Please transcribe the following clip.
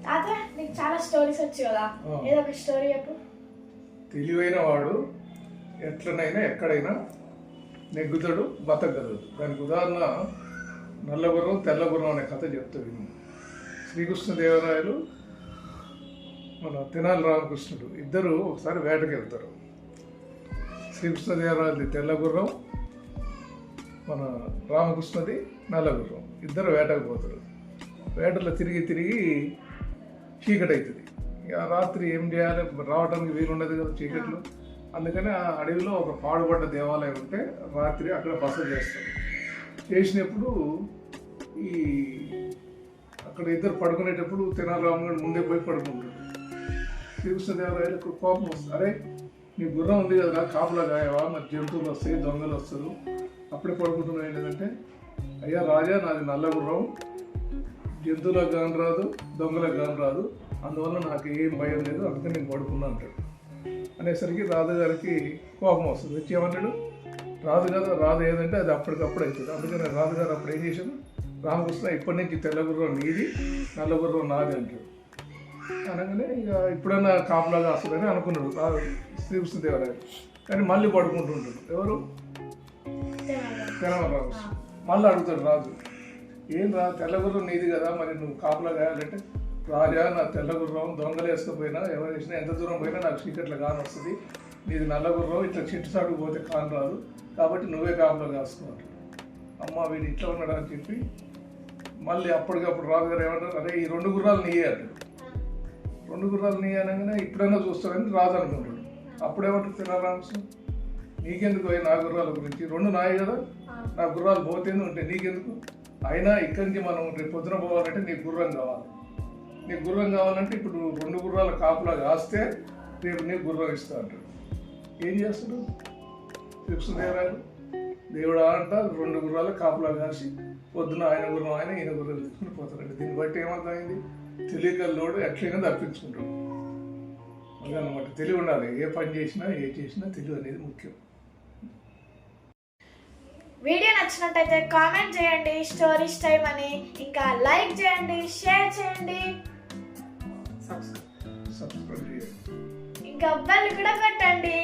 తాత నీకు చాలా స్టోరీస్ వచ్చు కదా, ఏదో ఒక స్టోరీ చెప్పు. తెలివైన వాడు ఎట్లనైనా ఎక్కడైనా నెగ్గుతాడు, బతకగలడు. దానికి ఉదాహరణ నల్లగుర్రం తెల్లగుర్రం అనే కథ చెప్తాడు. శ్రీకృష్ణదేవరాయలు మన తెనాలి రామకృష్ణుడు ఇద్దరు ఒకసారి వేటకి వెళ్తారు. శ్రీకృష్ణదేవరాయలది తెల్లగుర్రం, మన రామకృష్ణది నల్లగుర్రం. ఇద్దరు వేటకు పోతారు. వేటలో తిరిగి తిరిగి చీకటి అవుతుంది. ఇక రాత్రి ఏం చేయాలి, రావడానికి వీలుండదు కదా చీకట్లో. అందుకని ఆ అడవిలో ఒక పాడుపడ్డ దేవాలయం ఉంటే రాత్రి అక్కడ బస చేస్తారు. చేసినప్పుడు ఈ అక్కడ ఇద్దరు పడుకునేటప్పుడు తెనాలి రామగడు ముందే పోయి పడుకుంటాడు. శ్రీకృష్ణదేవరాయలకు కోపం వస్తుంది. అరే నీ గుర్రం ఉంది కదా, కాపులా గాయవా, మరి జంతువులు వస్తాయి, దొంగలు వస్తారు, అప్పుడే పడుకుంటున్నావు ఏంటంటే, అయ్యా రాజా నాది నల్ల గుర్రం, జంతువులకు గాని రాదు, దొంగలకు గాని రాదు, అందువల్ల నాకు ఏం భయం లేదు, అందుకని నేను పడుకున్నా అంటాడు. అనేసరికి రాజుగారికి కోపం వస్తుంది. వచ్చి ఏమన్నాడు, రాజు కదా, రాజు ఏదంటే అది అప్పటికప్పుడు అవుతుంది. అందుకని రాజుగారు అప్పుడు ఏం చేశాడు, రామకృష్ణ ఇప్పటి నుంచి తెల్లగుర్రం నీది, నల్లగుర్రం నాది అంటాడు. అనగానే ఇక ఇప్పుడన్నా కాపులాగా వస్తుందని అనుకున్నాడు రాజు శ్రీకృష్ణదేవరాయలు. కానీ మళ్ళీ పడుకుంటుంటాడు. ఎవరు, తెలంగాణ రాజు. మళ్ళీ అడుగుతాడు రాజు, ఏం రా తెల్లగుర్రం నీది కదా, మరి నువ్వు కాపులా కాయాలంటే, రాజా నా తెల్లగుర్రం దొంగలు వేసుకుపోయినా ఎవరు వేసినా ఎంత దూరం పోయినా నాకు చీకట్లో కాని వస్తుంది, నీది నల్లగుర్రం ఇట్లా చెట్టు సాటుకు పోతే కాని రాదు, కాబట్టి నువ్వే కాపులా కాసుకున్నాడు. అమ్మ వీడు ఇట్లా ఉన్నాడు అని చెప్పి మళ్ళీ అప్పటికప్పుడు రాజుగారు ఏమంటారు, అరే ఈ 2 గుర్రాలు నీయే అంటాడు. 2 గుర్రాలు నీయే అనగానే ఇప్పుడైనా చూస్తాడని రాజు అనుకుంటాడు. అప్పుడేమంటారు తినారామకృష్ణ, నీకెందుకు నా గుర్రాల గురించి, 2 నాయి కదా, నా గుర్రాలు పోతేనే ఉంటాయి, నీకెందుకు, అయినా ఇక్కడి నుంచి మనం రేపు పొద్దున పోవాలంటే నీకు గుర్రం కావాలి, నీకు గుర్రం కావాలంటే ఇప్పుడు 2 గుర్రాల కాపులా కాస్తే రేపు నీకు గుర్రం ఇస్తా అంటాడు. ఏం చేస్తాడు శ్రీకృష్ణదేవరాయలు, దేవుడా అంట 2 గుర్రాల కాపులా కాసి పొద్దున ఆయన గుర్రం ఆయన ఈయన గుర్రం తీసుకుని పోతాడండి. దీన్ని బట్టి ఏమర్థమైంది, తెలియకల్లోడు ఎట్లయినా తప్పించుకుంటాడు. అదే అనమాట, తెలివి ఉండాలి. ఏ పని చేసినా ఏ చేసినా తెలివి అనేది ముఖ్యం. వీడియో నచ్చినట్టయితే కామెంట్ చేయండి స్టోరీస్ టైం అని, ఇంకా లైక్ చేయండి, షేర్ చేయండి, సబ్స్క్రైబ్ చేయండి, ఇంకా బెల్ కూడా కొట్టండి.